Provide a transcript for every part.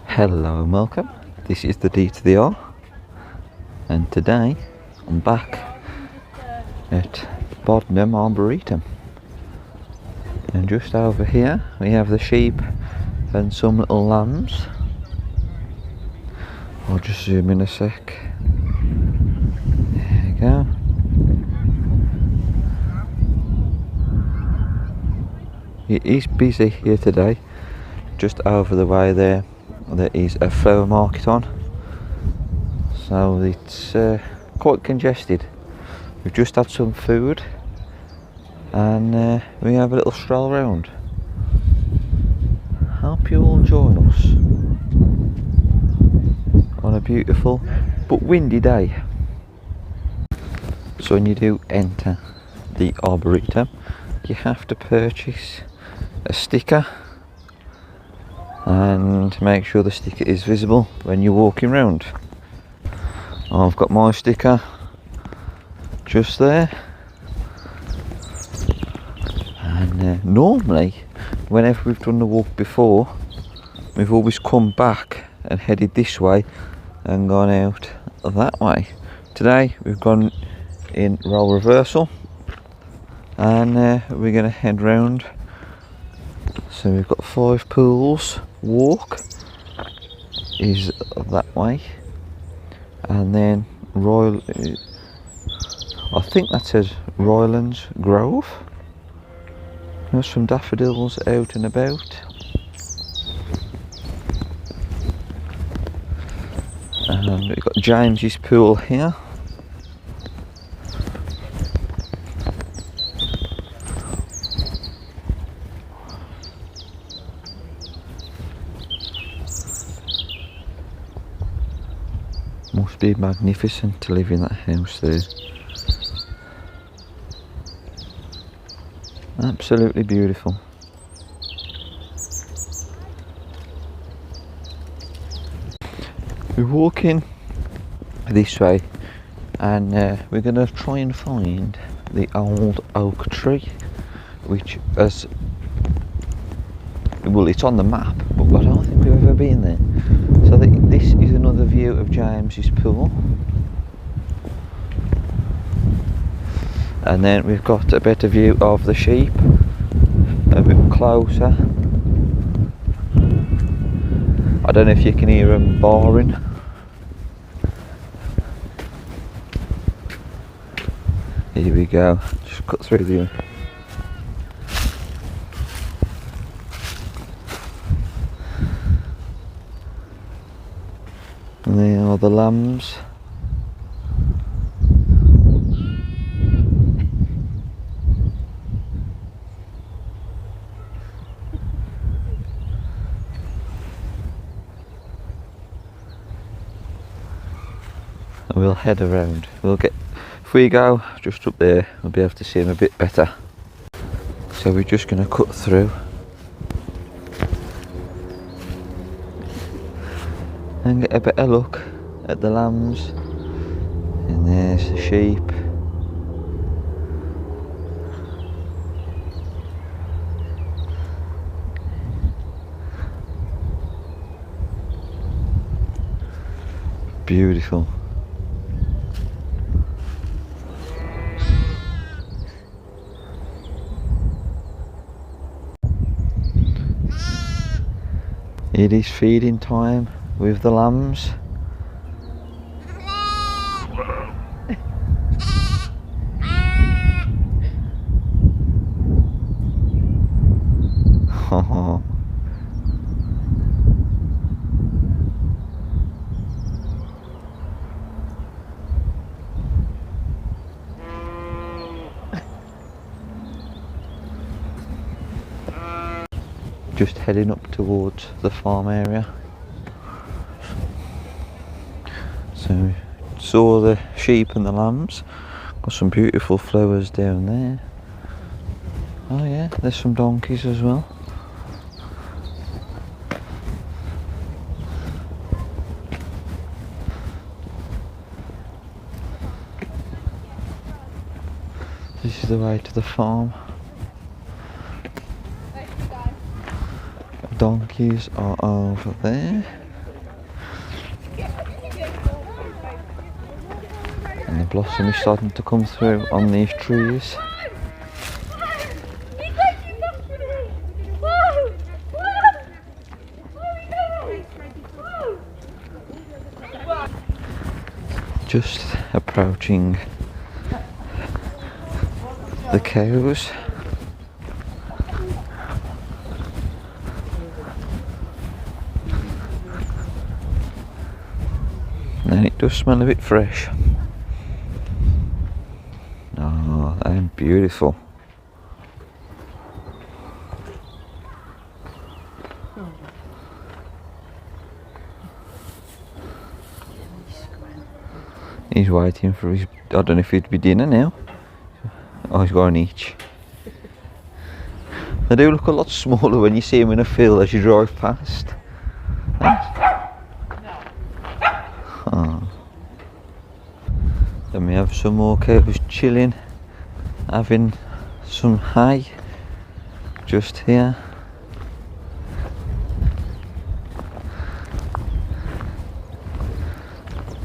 Hello and welcome. This is the D to the R, and today I'm back at Bodenham Arboretum, and just over here we have the sheep and some little lambs. I'll just zoom in a sec. There you go. It is busy here today. Just over the way there is a flower market on, so it's quite congested. We've just had some food and we have a little stroll around. Hope you all join us on a beautiful but windy day. So when you do enter the Arboretum, you have to purchase a sticker and make sure the sticker is visible when you're walking around. I've got my sticker just there, and normally whenever we've done the walk before, we've always come back and headed this way and gone out that way. Today we've gone in role reversal, and we're going to head round. So we've got 5 pools. Walk is that way, and then Royal, I think that says Roylands Grove. There's some daffodils out and about, and we've got James's pool here. Must be magnificent to live in that house there. Absolutely beautiful. We're walking this way, and we're going to try and find the old oak tree, which has, well, it's on the map, but I don't think we've ever been there. So this is another view of James's pool, and then we've got a better view of the sheep a bit closer. I don't know if you can hear them baaing. Here we go, just cut through the and there are the lambs. And we'll head around. If we go just up there, we'll be able to see them a bit better. So we're just going to cut through and get a better look at the lambs, and there's the sheep. Beautiful. It is feeding time with the lambs. Just heading up towards the farm area. So saw the sheep and the lambs. Got some beautiful flowers down there. Oh yeah, there's some donkeys as well. This is the way to the farm. Donkeys are over there. And the blossom is starting to come through on these trees. Just approaching the cows. And it does smell a bit fresh. Oh, they're beautiful. He's waiting for his, I don't know if it'd be dinner now. Oh, he's got an itch. They do look a lot smaller when you see them in a field as you drive past. Oh. Then we have some more cows chilling, having some hay just here.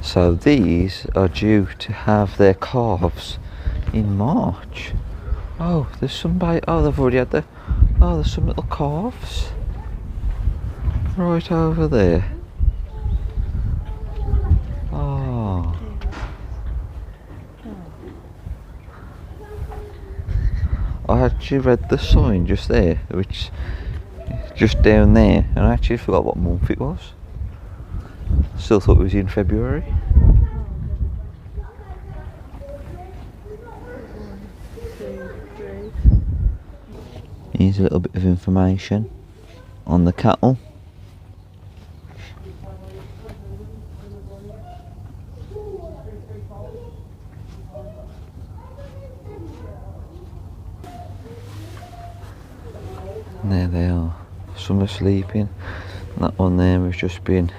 So these are due to have their calves in March. Oh, there's somebody. Oh, they've already had their. Oh, there's some little calves right over there. Oh. I actually read the sign just there, which just down there, and I actually forgot what month it was. Still thought it was in February. Here's a little bit of information on the cattle. And there they are. Some are sleeping. That one there has just been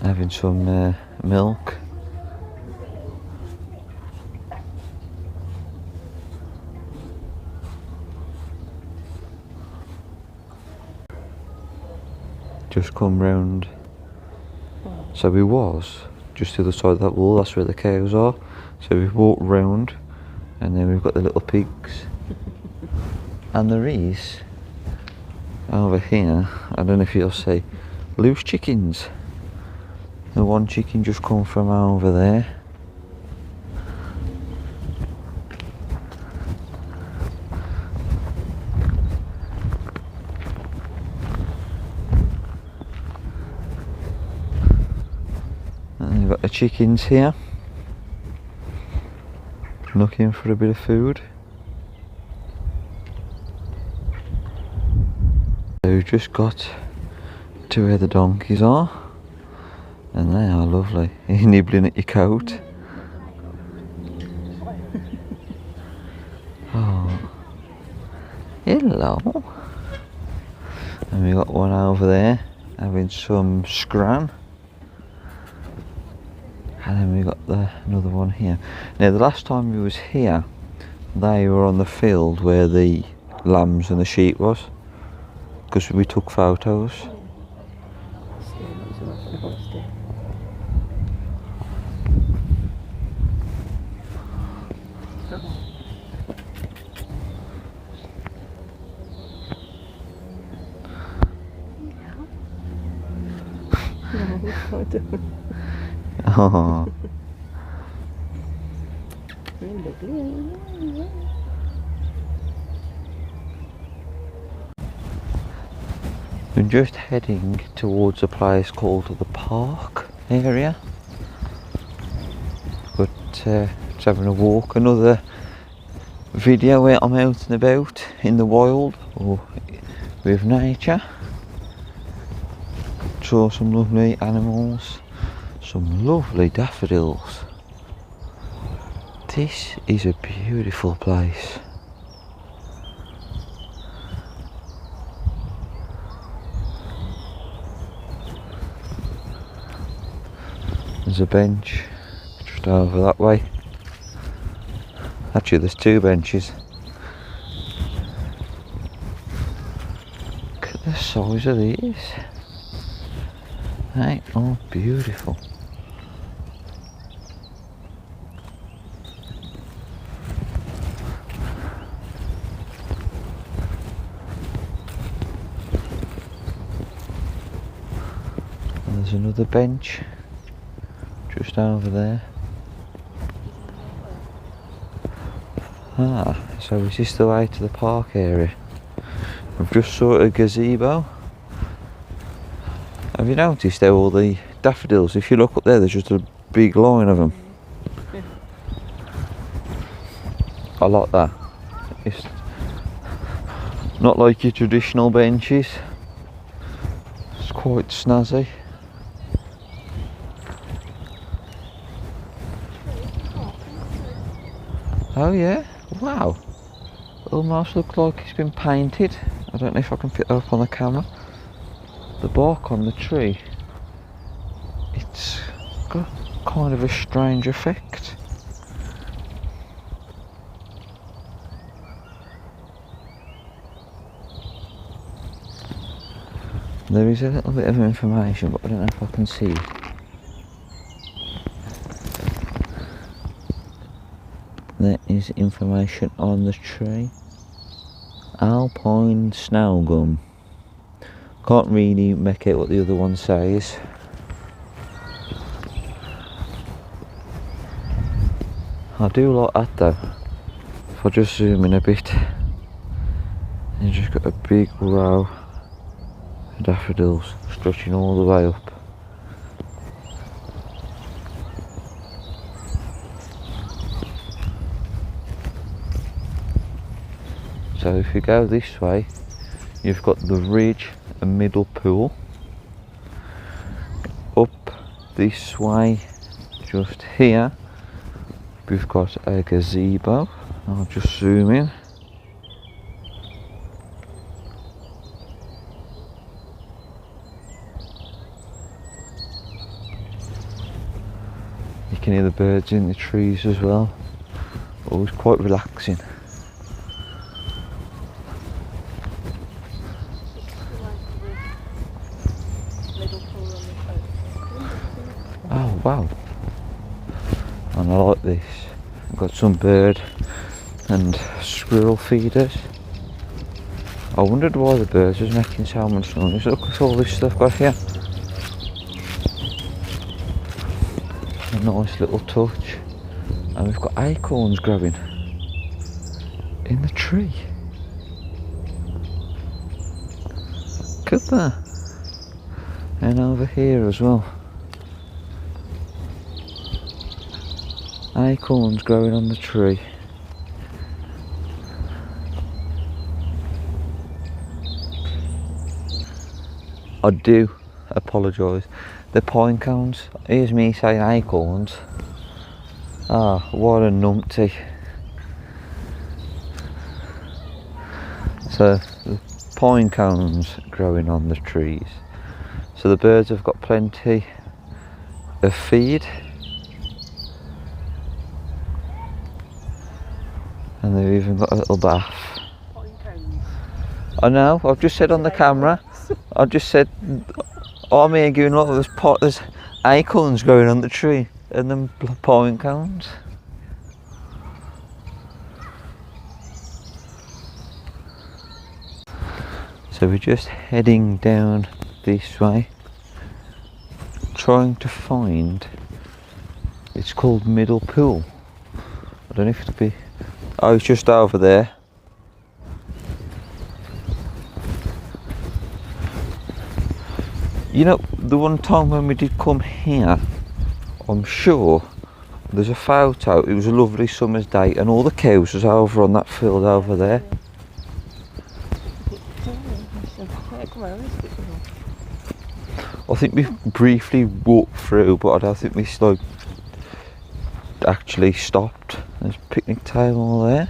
having some milk. Just come round. So we was just to the side of that wall, that's where the cows are. So we've walked round and then we've got the little pigs. And there is over here, I don't know if you'll see, loose chickens. The one chicken just come from over there. And you've got the chickens here, looking for a bit of food. So we've just got to where the donkeys are, and they are lovely. You're nibbling at your coat. Oh, hello. And we got one over there having some scran. And then we got another one here. Now the last time we was here, they were on the field where the lambs and the sheep was, because we took photos. Oh. We're just heading towards a place called the park area, but just having a walk. Another video where I'm out and about in the wild or with nature. Saw some lovely animals, some lovely daffodils. This is a beautiful place. There's a bench just over that way. Actually, there's 2 benches. Look at the size of these. Right, oh, beautiful. And there's another bench just over there. Ah, so is this the way to the park area? We've just saw a gazebo. Have you noticed how all the daffodils, if you look up there, there's just a big line of them? Yeah. I like that. It's not like your traditional benches. It's quite snazzy. Oh yeah, wow. Almost looks like it's been painted. I don't know if I can fit that up on the camera. The bark on the tree, it's got kind of a strange effect. There is a little bit of information, but I don't know if I can see it. There is information on the tree. Alpine snow gum. Can't really make out what the other one says. I do like that though. If I just zoom in a bit, you just got a big row of daffodils stretching all the way up. So if you go this way, you've got the ridge and middle pool. Up this way, just here, we've got a gazebo. I'll just zoom in. You can hear the birds in the trees as well. Always quite relaxing. Oh wow, and I like this. I've got some bird and squirrel feeders. I wondered why the birds was making so much noise. Look at all this stuff got here. A nice little touch. And we've got acorns growing in the tree. Look at that. And over here as well. Acorns growing on the tree. I do apologise. The pine cones. Here's me saying acorns. Ah, what a numpty. So the pine cones growing on the trees. So the birds have got plenty of feed. And they've even got a little bath. I know, I've just said on the camera, I've just said, I'm here going, look, there's acorns growing on the tree and then pine cones. So we're just heading down this way, trying to find, it's called Middle Pool. I don't know if it'll be, oh, it's just over there. You know, the one time when we did come here, I'm sure there's a photo, it was a lovely summer's day and all the cows was over on that field over there. I think we briefly walked through, but I don't think we actually stopped. There's a picnic table there,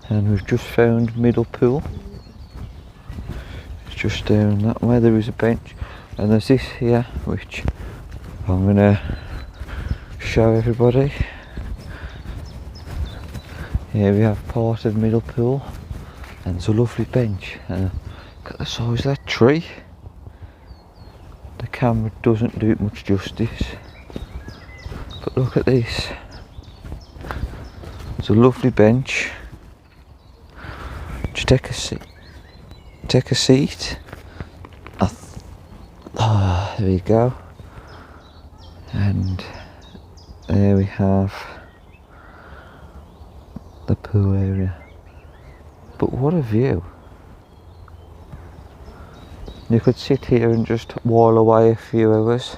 and we've just found Middle Pool. It's just down that way. There is a bench, and there's this here, which I'm gonna show everybody. Here we have part of the middle pool, and there's a lovely bench. Look at the size of that tree. The camera doesn't do it much justice, but look at this. It's a lovely bench. Just take a seat. Take a seat. There we go. And there we have the pool area. But what a view. You could sit here and just while away a few hours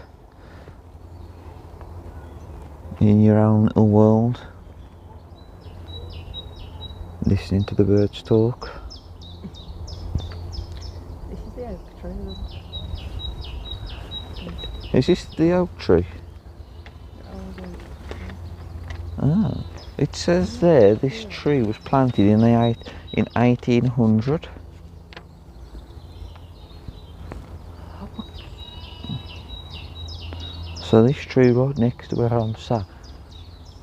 in your own little world, listening to the birds talk. This is the oak tree. Is this the oak tree? Ah, it says there this tree was planted in 1800. So this tree right next to where I'm sat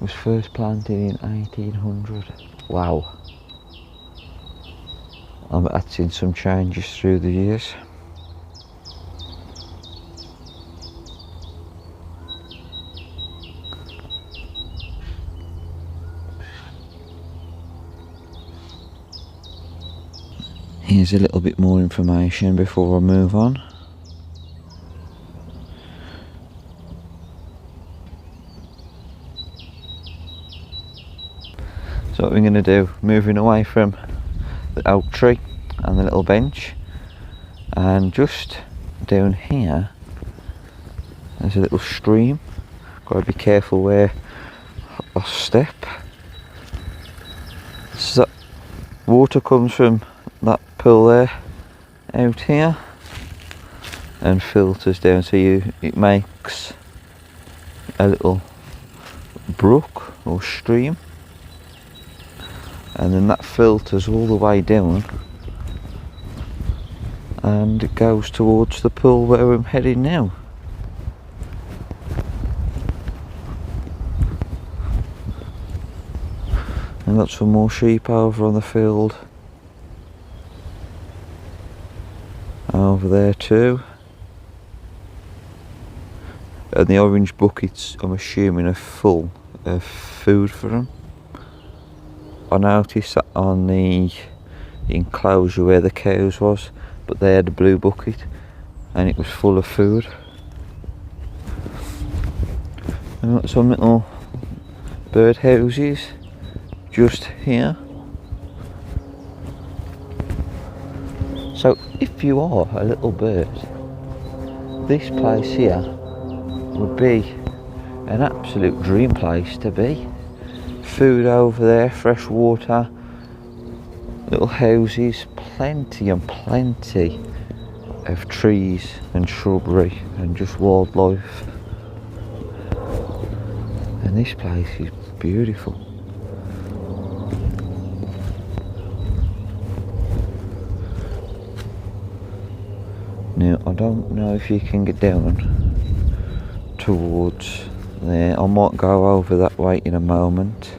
was first planted in 1800. Wow. I bet that's seen some changes through the years. Here's a little bit more information before I move on. So what we're going to do, moving away from the oak tree and the little bench, and just down here there's a little stream. Got to be careful where I step. So that water comes from that pool there out here and filters down, so it makes a little brook or stream, and then that filters all the way down and it goes towards the pool where I'm heading now. And got some more sheep over on the field over there too, and the orange buckets I'm assuming are full of food for them. I noticed that on the enclosure where the cows was, but they had a blue bucket and it was full of food. And got some little bird houses just here. So if you are a little bird, this place here would be an absolute dream place to be. Food over there, fresh water, little houses, plenty and plenty of trees and shrubbery and just wildlife. And this place is beautiful. Now I don't know if you can get down towards there. I might go over that way in a moment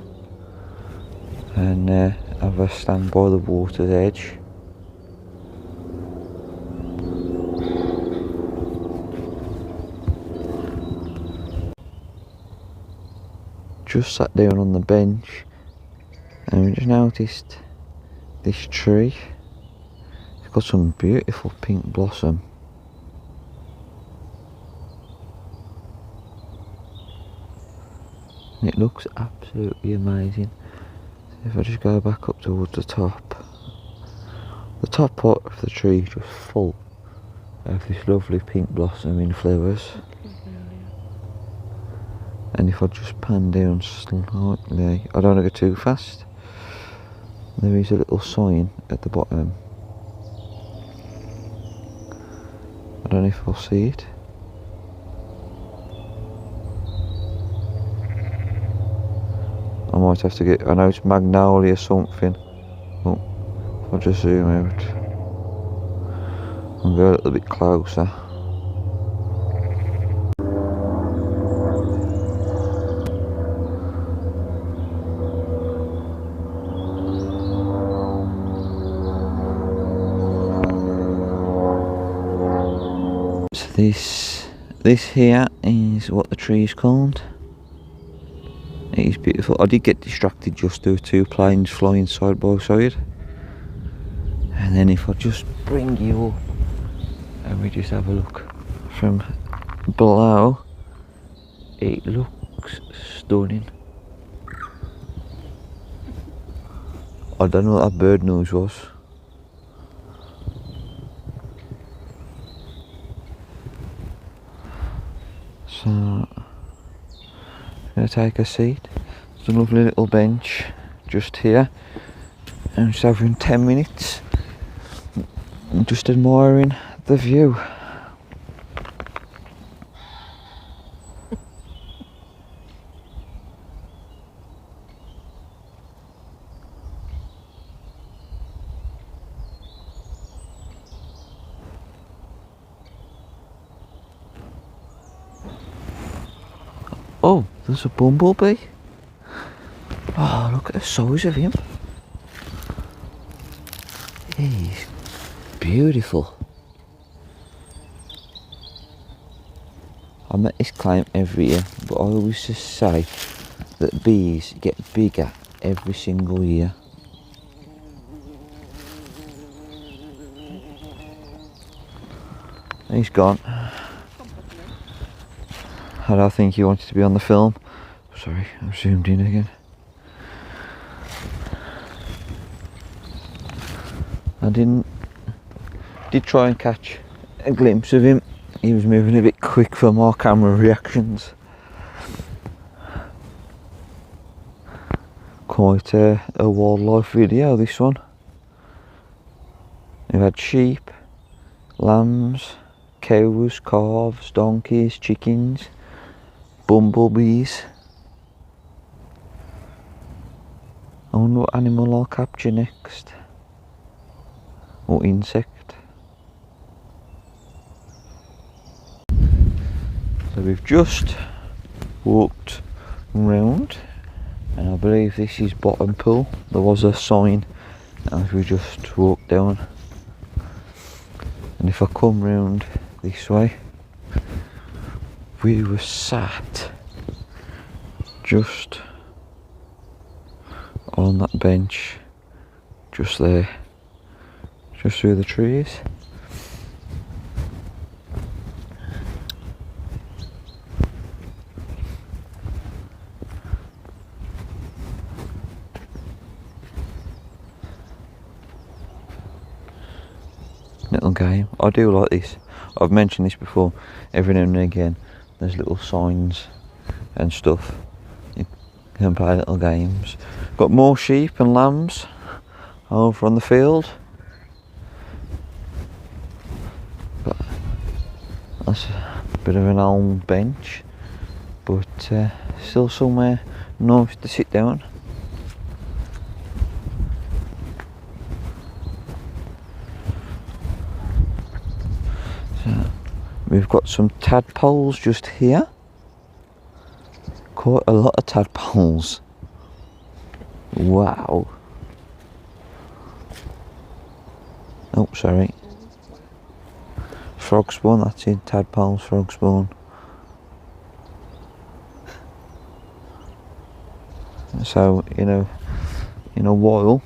and have a stand by the water's edge. Just sat down on the bench and we just noticed this tree. It's got some beautiful pink blossom. It looks absolutely amazing. If I just go back up towards the top part of the tree is just full of this lovely pink blossoming flowers. And if I just pan down slightly, I don't want to go too fast, there is a little sign at the bottom. I don't know if I'll see it. I might have to get, I know it's magnolia something. Oh, I'll just zoom out and go a little bit closer. This here is what the tree is called. It is beautiful. I did get distracted just to two planes flying side by side. And then if I just bring you up and we just have a look from below, it looks stunning. I don't know what that bird noise was. So, I'm going to take a seat. There's a lovely little bench just here. I'm just having 10 minutes. I'm just admiring the view. Oh, there's a bumblebee. Oh, look at the size of him. He's beautiful. I make this claim every year, but I always just say that bees get bigger every single year. He's gone. I don't think he wanted to be on the film. Sorry, I've zoomed in again. I did try and catch a glimpse of him. He was moving a bit quick for my camera reactions. Quite a wildlife video, this one. We've had sheep, lambs, cows, calves, donkeys, chickens, bumblebees. I wonder what animal I'll capture next. Or insect. So we've just walked round, and I believe this is Bottom Pool. There was a sign as we just walked down. And if I come round this way, we were sat just on that bench, just there, just through the trees. Little game. I do like this. I've mentioned this before. Every now and again there's little signs and stuff. You can play little games. Got more sheep and lambs over on the field. But that's a bit of an old bench, but still somewhere nice to sit down. We've got some tadpoles just here. Quite a lot of tadpoles. Wow. Oh, sorry. Frog spawn, that's it. Tadpoles, frog spawn. So, in a while,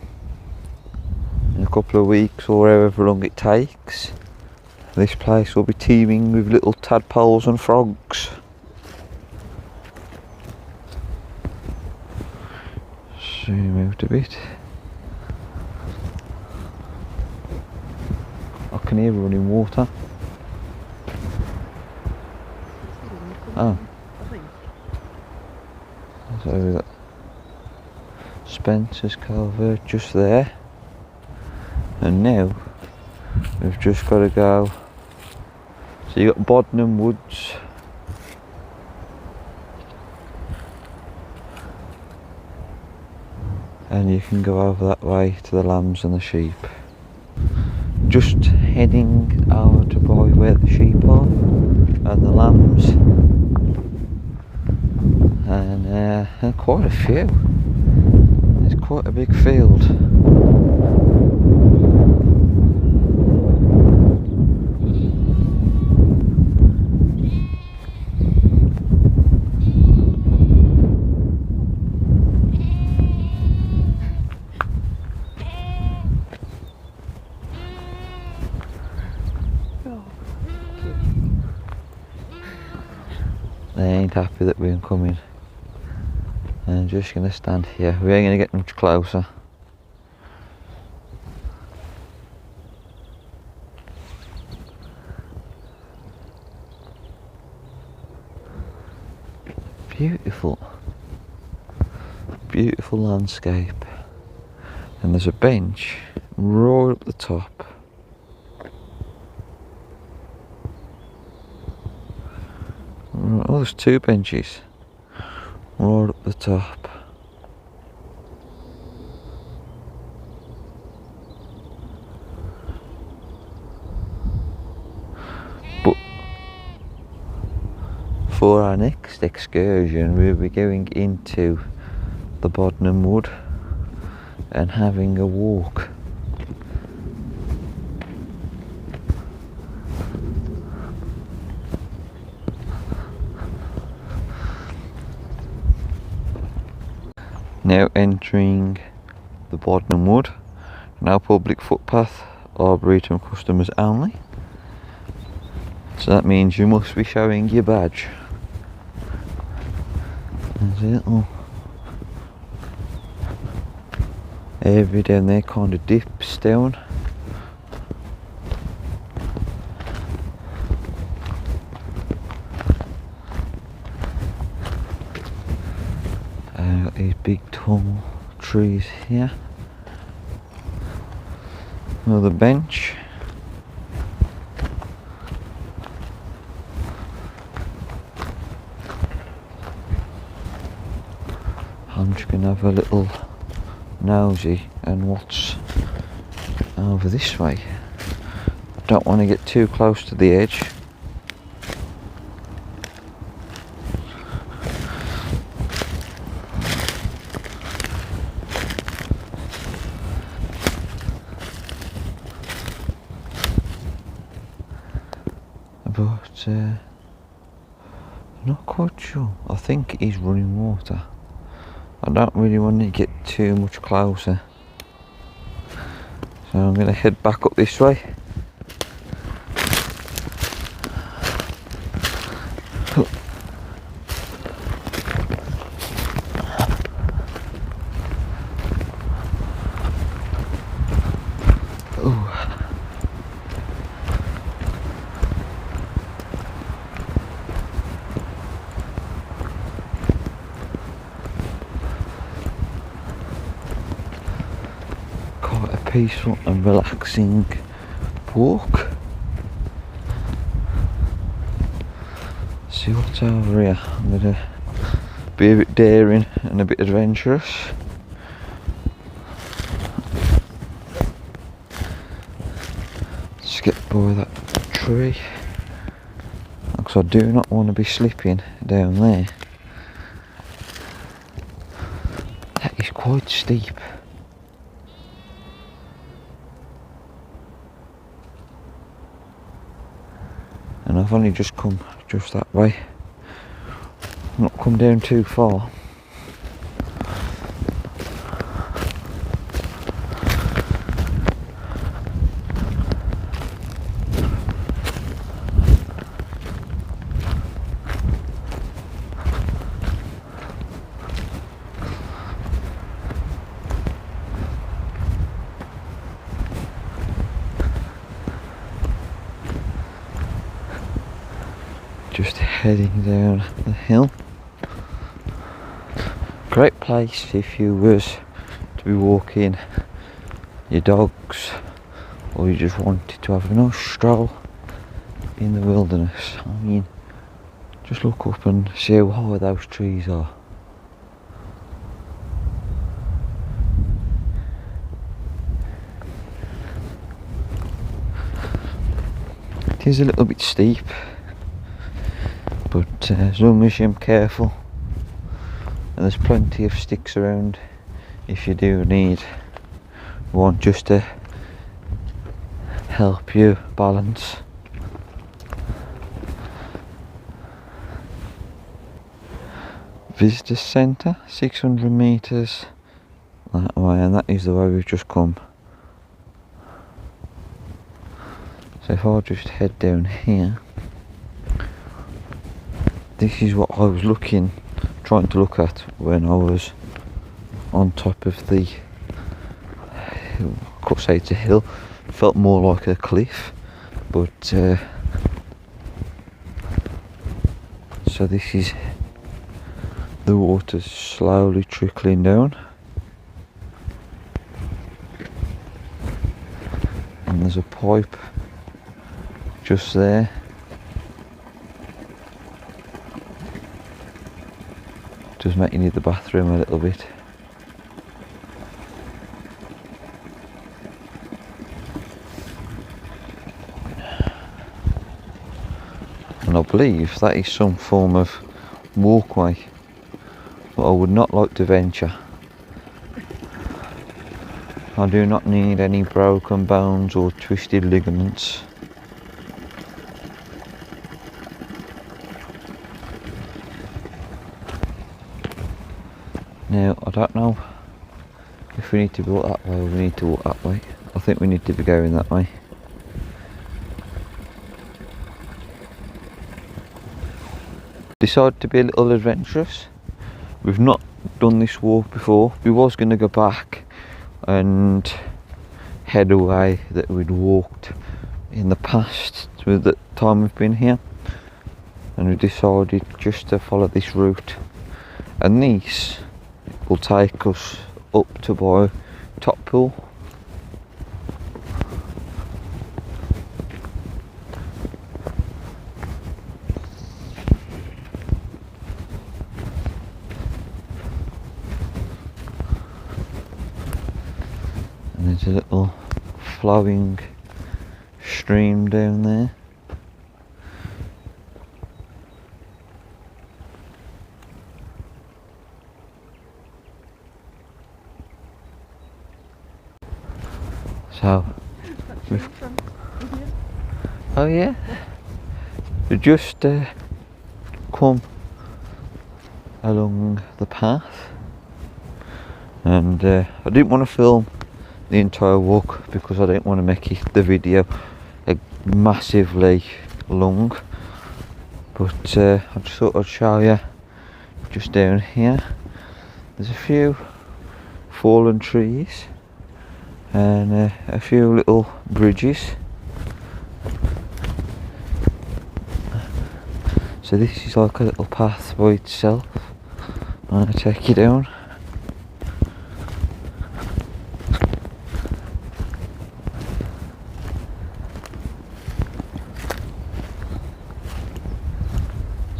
in a couple of weeks or however long it takes, this place will be teeming with little tadpoles and frogs. Zoom out a bit. I can hear running water. Oh. So we've got Spencer's Covert just there. And now we've just got to go. So you got Bodenham Woods. And you can go over that way to the lambs and the sheep. Just heading over to by where the sheep are and the lambs. And quite a few. It's quite a big field. ain't happy that we're coming. And I'm just going to stand here. We ain't going to get much closer. Beautiful. Beautiful landscape. And there's a bench right up the top. Oh, there's two benches right up the top. But for our next excursion, we'll be going into the Bodenham Wood and having a walk. Now entering the Bodenham Wood, now public footpath, Arboretum customers only. So that means you must be showing your badge. That's it. Oh. Every down there kind of dips down. Got these big tall trees here. Another bench. I'm just going to have a little nosy and what's over this way. Don't want to get too close to the edge. But I'm not quite sure. I think he's running water. I don't really want to get too much closer, so I'm going to head back up this way. Quite a peaceful and relaxing walk. See what's over here. I'm going to be a bit daring and a bit adventurous. Let's get by that tree, because I do not want to be slipping down there. That is quite steep. And I've only just come just that way, not come down too far. Just heading down the hill. Great place if you was to be walking your dogs, or you just wanted to have a nice stroll in the wilderness. I mean, just look up and see how high those trees are. It is a little bit steep, but as long as you're careful, and there's plenty of sticks around if you do need one just to help you balance. Visitor centre, 600 metres that way, and that is the way we've just come. So if I just head down here, this is what I was trying to look at when I was on top of the, I could say it's a hill, it felt more like a cliff, but so this is the water slowly trickling down, and there's a pipe just there. Does make you need the bathroom a little bit. And I believe that is some form of walkway, but I would not like to venture. I do not need any broken bones or twisted ligaments. Now, I don't know if we need to walk that way or we need to walk that way. I think we need to be going that way. Decided to be a little adventurous. We've not done this walk before. We was going to go back and head away that we'd walked in the past with the time we've been here, and we decided just to follow this route, and this will take us up to by Top Pool. And there's a little flowing stream down there. So, oh yeah, we just come along the path, and I didn't want to film the entire walk because I didn't want to make the video massively long, but I just thought I'd show you just down here. There's a few fallen trees and a few little bridges. So this is like a little path by itself. I'm going to take you down.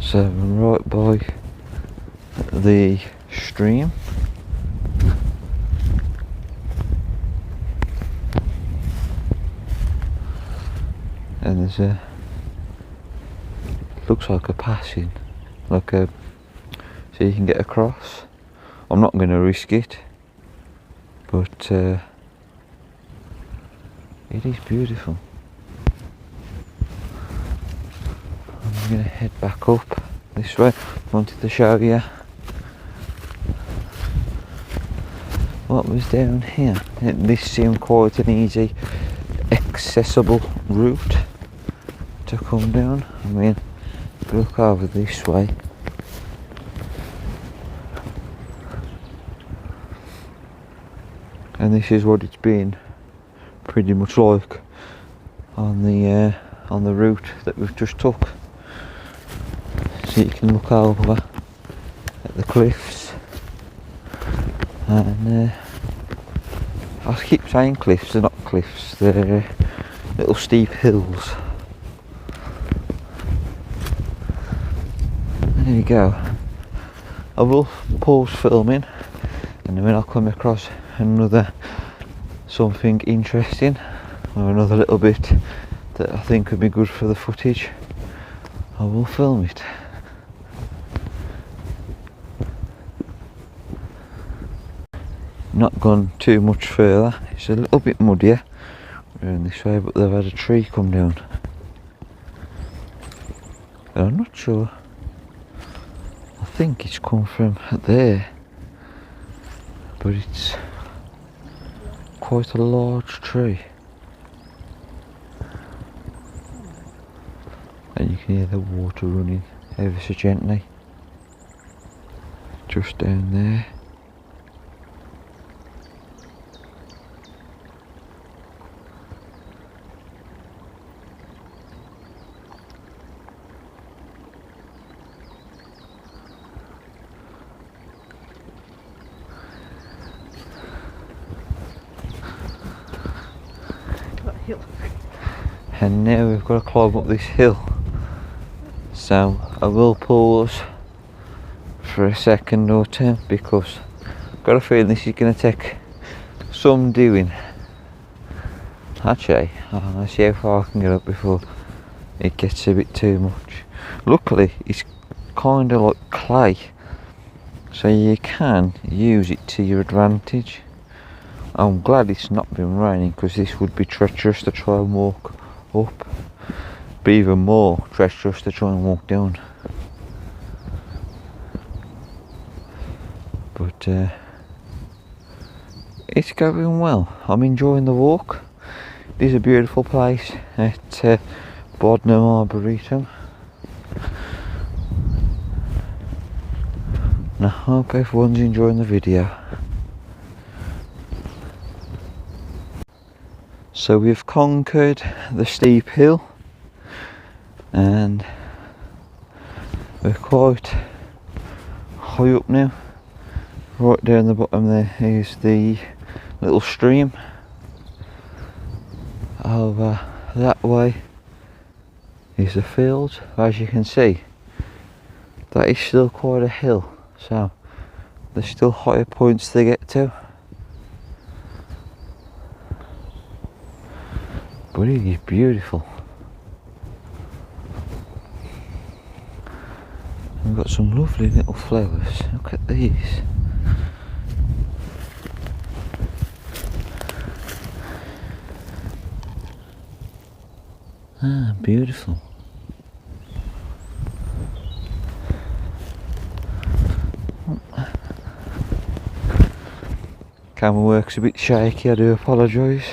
So I'm right by the stream. And there's a, looks like a passing, like a, so you can get across. I'm not going to risk it, but it is beautiful. I'm going to head back up this way. I wanted to show you what was down here. This seemed quite an easy, accessible route to come down. I mean, if you look over this way, and this is what it's been pretty much like on the route that we've just took. So you can look over at the cliffs, and I keep saying cliffs, they're not cliffs, they're little steep hills. There you go. I will pause filming, and then when I come across another something interesting or another little bit that I think would be good for the footage, I will film it. Not gone too much further, it's a little bit muddier around this way, but they've had a tree come down. And I'm not sure, I think it's come from there, but it's quite a large tree. And you can hear the water running ever so gently, just down there. That hill. And now we've got to climb up this hill, so I will pause for a second or two because I've got a feeling this is going to take some doing. Actually, I'll see how far I can get up before it gets a bit too much. Luckily it's kind of like clay, so you can use it to your advantage. I'm glad it's not been raining because this would be treacherous to try and walk up, but even more treacherous to try and walk down. But it's going well. I'm enjoying the walk. It is a beautiful place at Bodenham Arboretum, and I hope everyone's enjoying the video. So we've conquered the steep hill and we're quite high up now. Right down the bottom there is the little stream. Over that way is the field. As you can see, that is still quite a hill, so there's still higher points to get to. But it is beautiful. We've got some lovely little flowers. Look at these. Ah, beautiful. Camera work's a bit shaky, I do apologise.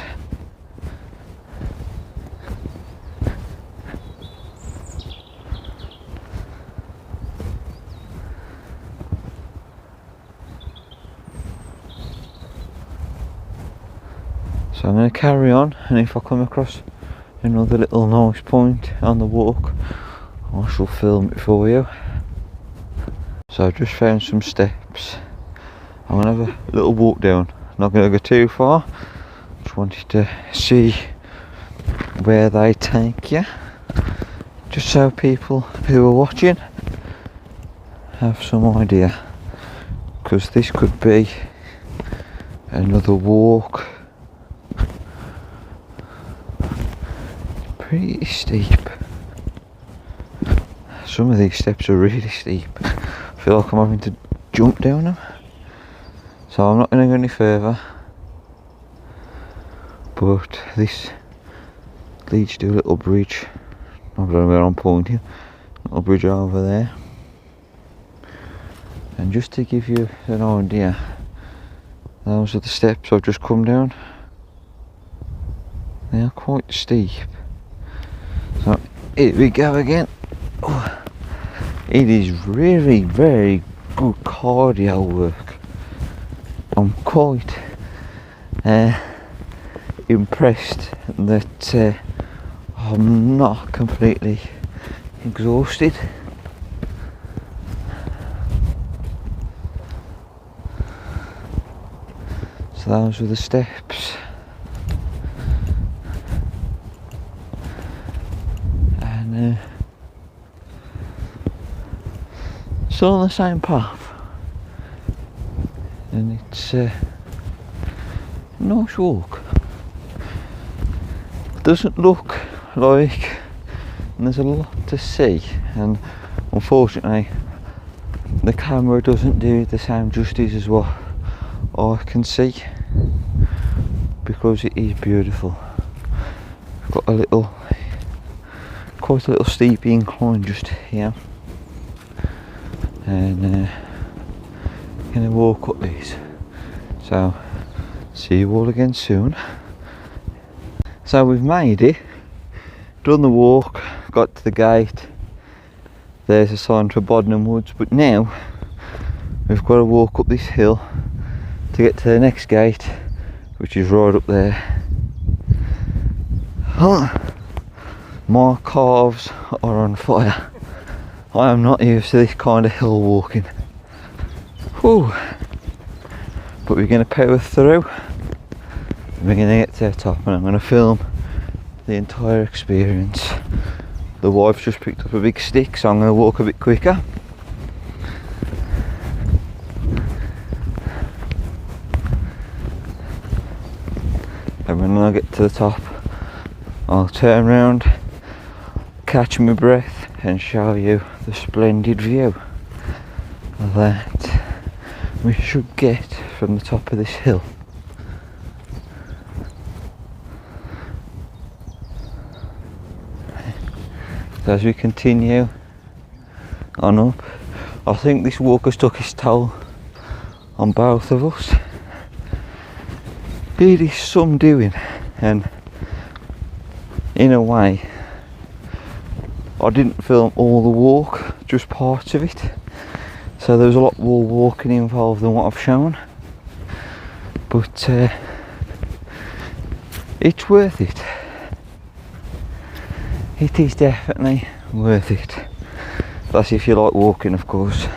So I'm going to carry on, and if I come across another little nice point on the walk, I shall film it for you. So I've just found some steps. I'm going to have a little walk down. Not going to go too far. Just wanted to see where they take you, just so people who are watching have some idea, because this could be another walk. Pretty steep. Some of these steps are really steep. I feel like I'm having to jump down them. So I'm not going to go any further. But this leads to a little bridge. I don't know where I'm pointing. Little bridge over there. And just to give you an idea, those are the steps I've just come down. They are quite steep. So here we go again. Oh, it is really very good cardio work. I'm quite impressed that I'm not completely exhausted. So those were the steps. It's all on the same path, and it's a nice walk. It doesn't look like there's a lot to see, and unfortunately the camera doesn't do the same justice as what I can see, because it is beautiful. I've got quite a little steep incline just here, and gonna walk up these. So see you all again soon. So we've made it, done the walk, got to the gate, there's a sign for Bodenham Woods, but now we've got to walk up this hill to get to the next gate, which is right up there. My calves are on fire. I am not used to this kind of hill walking. Whew. But we're going to power through. We're going to get to the top and I'm going to film the entire experience. The wife's just picked up a big stick, so I'm going to walk a bit quicker. And when I get to the top, I'll turn around, catch my breath and show you the splendid view that we should get from the top of this hill. So as we continue on up, I think this walk has took its toll on both of us. It is some doing, and in a way I didn't film all the walk, just parts of it, so there was a lot more walking involved than what I've shown, but it's worth it. It is definitely worth it. That's if you like walking, of course.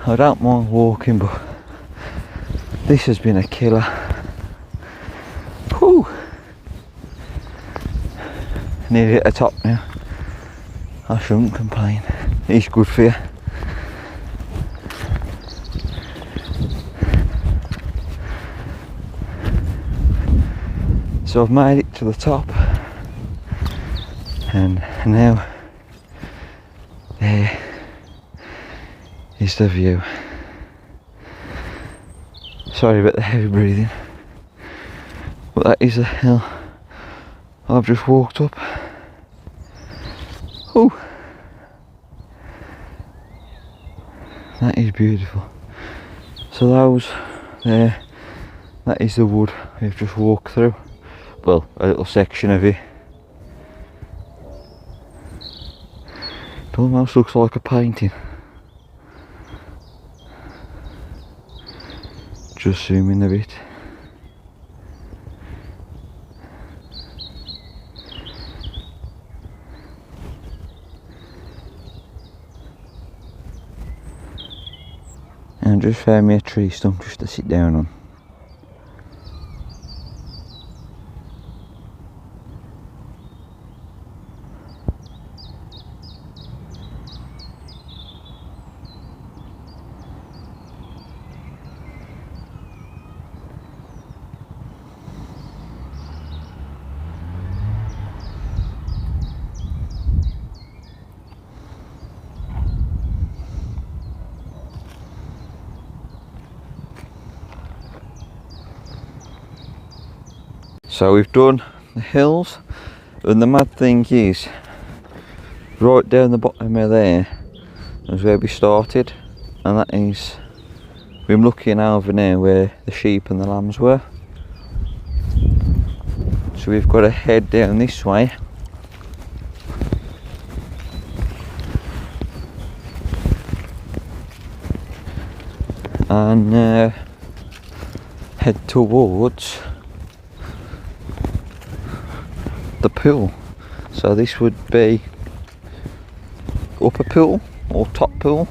I don't mind walking, but this has been a killer. Whew. Nearly at the top now. I shouldn't complain. It's good for you. So I've made it to the top, and now there is the view. Sorry about the heavy breathing, but that is the hill I've just walked up. Oh, that is beautiful. So those there, that is the wood we've just walked through. Well, a little section of it. It almost looks like a painting. Just zoom in a bit. And just found me a tree stump just to sit down on. So we've done the hills, and the mad thing is, right down the bottom of there is where we started, and that is, we're looking over now where the sheep and the lambs were. So we've got to head down this way. And head towards the pool. So this would be upper pool or top pool,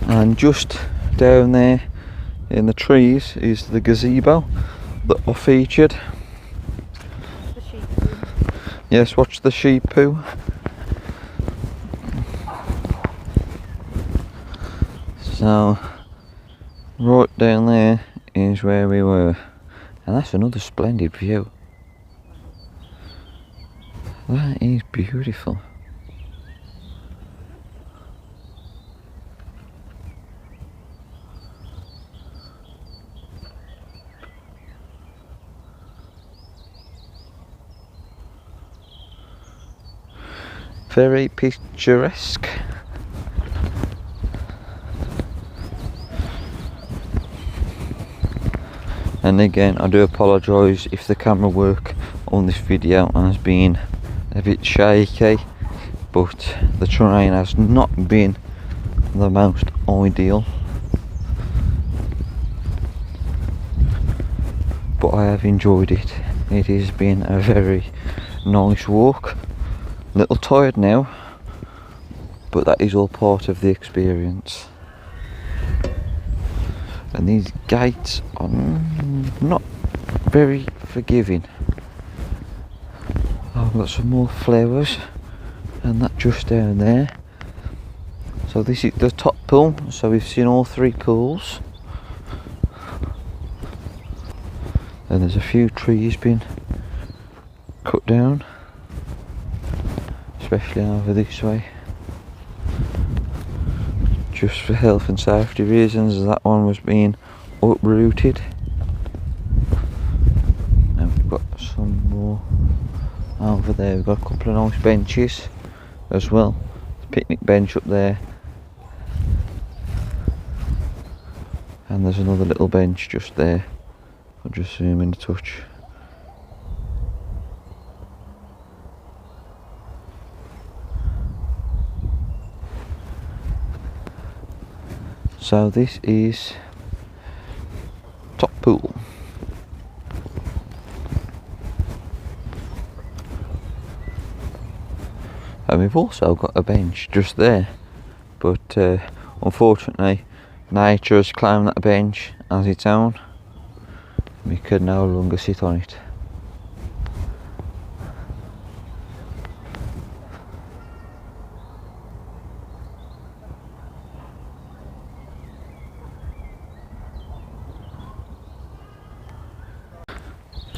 and just down there in the trees is the gazebo that I featured. The sheep poo. Yes, watch the sheep poo. So right down there is where we were. And that's another splendid view. That is beautiful. Very picturesque. And again, I do apologise if the camera work on this video has been a bit shaky, but the terrain has not been the most ideal. But I have enjoyed it. It has been a very nice walk. A little tired now, but that is all part of the experience. And these gates are not very forgiving. Oh, I've got some more flowers, and that just down there. So this is the top pool, so we've seen all three pools. And there's a few trees been cut down, especially over this way, just for health and safety reasons. That one was being uprooted, and we've got some more over there. We've got a couple of nice benches as well. There's a picnic bench up there, and there's another little bench just there. I'll just zoom in a touch. So this is top pool. And we've also got a bench just there, but unfortunately nature has claimed that bench as its own. We can no longer sit on it.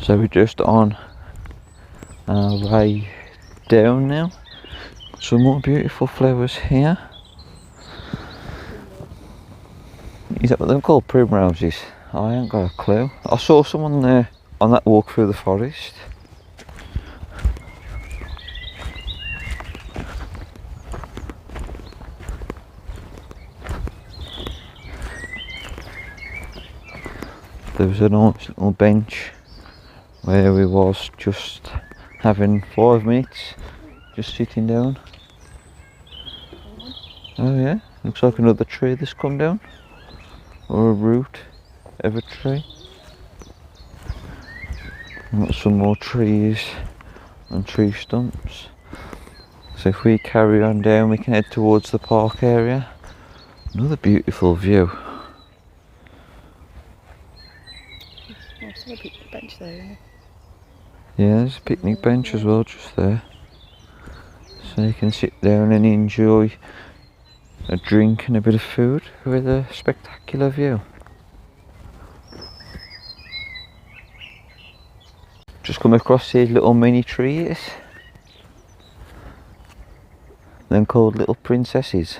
So we're just on our way down now. Some more beautiful flowers here. Is that what they're called? Primroses? I ain't got a clue. I saw someone there on that walk through the forest. There was a nice little bench where we was just having 5 minutes, just sitting down. Oh yeah, looks like another tree that's come down, or a root of a tree. And got some more trees and tree stumps. So if we carry on down, we can head towards the park area. Another beautiful view. There's a picnic bench there, isn't there? Yeah, there's a picnic bench as well just there. So you can sit down and enjoy a drink and a bit of food with a spectacular view. Just come across these little mini trees. They're called little princesses.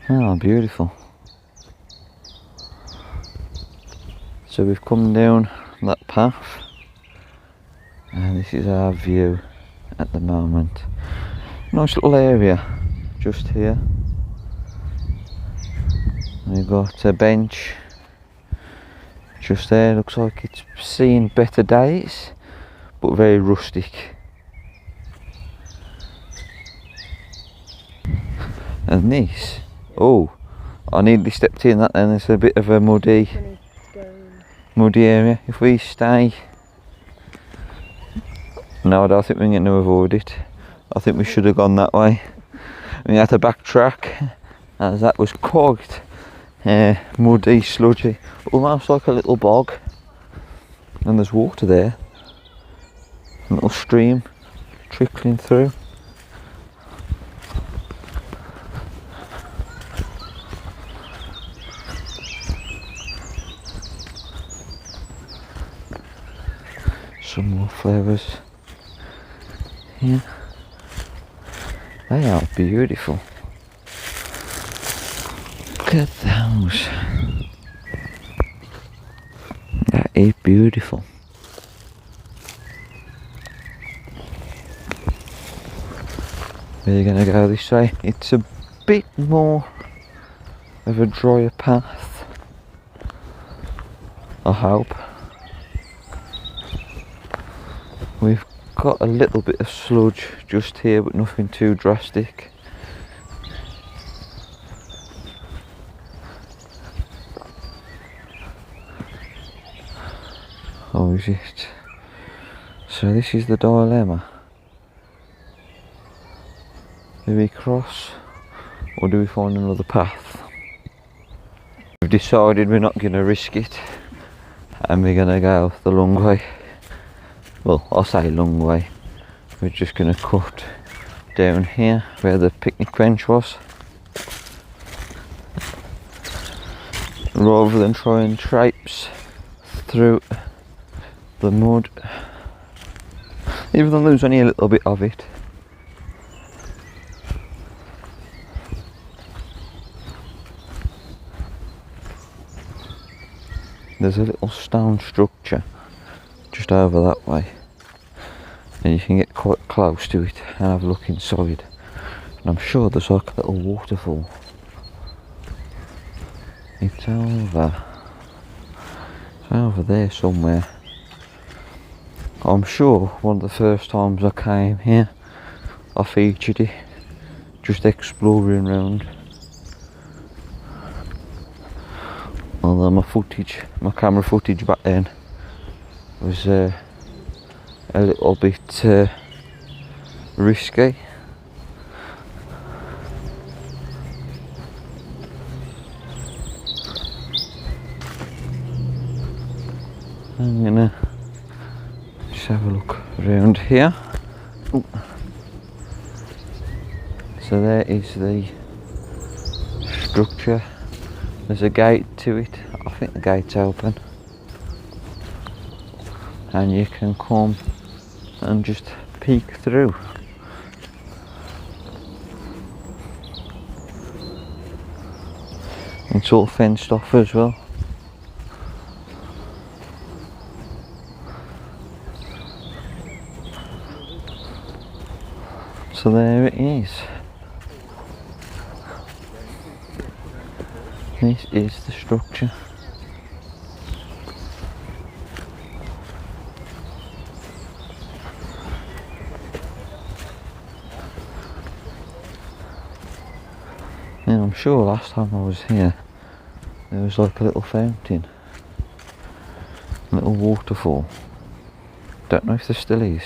Oh, beautiful. So we've come down that path, and this is our view at the moment. Nice little area just here. We've got a bench just there. Looks like it's seen better days, but very rustic. And this, oh, I nearly stepped in that then. It's a bit of a muddy area. If we stay, no, I don't think we're going to avoid it. I think we should have gone that way. We had to backtrack, as that was quite muddy, sludgy, almost like a little bog. And there's water there, a little stream trickling through. Some more flowers here. They are beautiful. Look at those. That is beautiful. We're going to go this way. It's a bit more of a drier path, I hope. We've got a little bit of sludge just here, but nothing too drastic. Oh, is it? So this is the dilemma. Do we cross, or do we find another path? We've decided we're not going to risk it, and we're going to go the long way. Well, I'll say long way. We're just going to cut down here where the picnic bench was, rather than try and traipse through the mud, even though there's only a little bit of it. There's a little stone structure just over that way, and you can get quite close to it and have a look inside, and I'm sure there's like a little waterfall. It's over there somewhere. I'm sure one of the first times I came here I featured it, just exploring around. Although my camera footage back then was a little bit risky. I'm gonna just have a look around here. Ooh. So there is the structure. There's a gate to it. I think the gate's open, and you can come and just peek through. It's all fenced off as well. So there it is. This is the structure. And I'm sure last time I was here there was like a little fountain, a little waterfall. Don't know if there still is.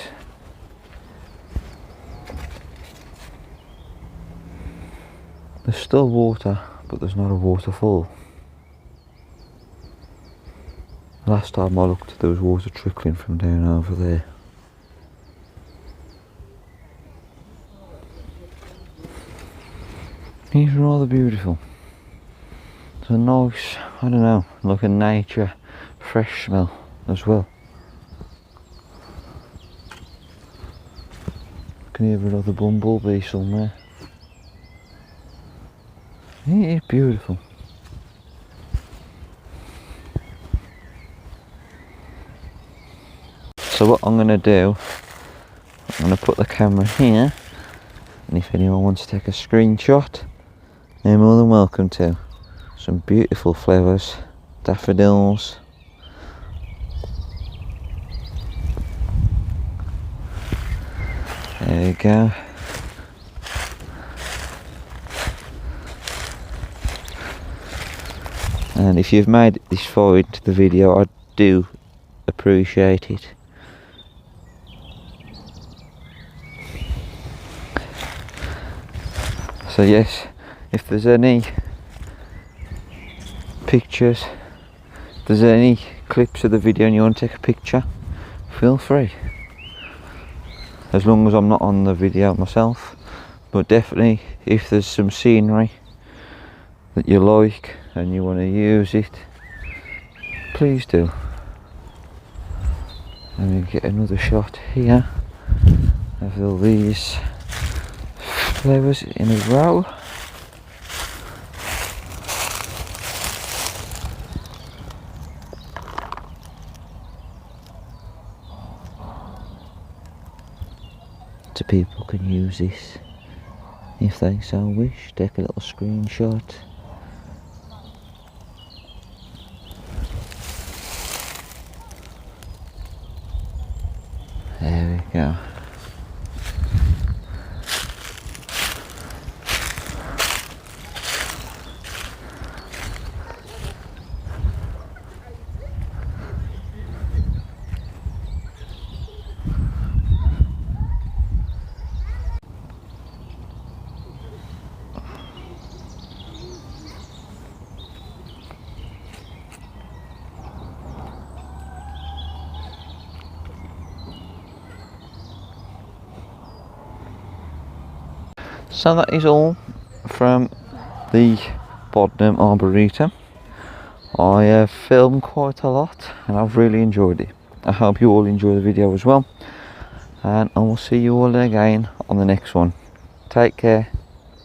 There's still water, but there's not a waterfall. Last time I looked, there was water trickling from down over there. It's rather beautiful. It's a nice, I don't know, like a nature fresh smell as well. Can hear another bumblebee somewhere. It is beautiful. So what I'm going to do, I'm going to put the camera here, and if anyone wants to take a screenshot, they're more than welcome to. Some beautiful flowers, daffodils. There you go. And if you've made it this far into the video, I do appreciate it. So yes, if there's any pictures, if there's any clips of the video and you want to take a picture, feel free. As long as I'm not on the video myself, but definitely if there's some scenery that you like and you want to use it, please do. And we get another shot here of all these flowers in a row. So people can use this if they so wish. Take a little screenshot. There we go. So that is all from the Bodenham Arboretum. I have filmed quite a lot and I've really enjoyed it. I hope you all enjoy the video as well, and I will see you all again on the next one. Take care.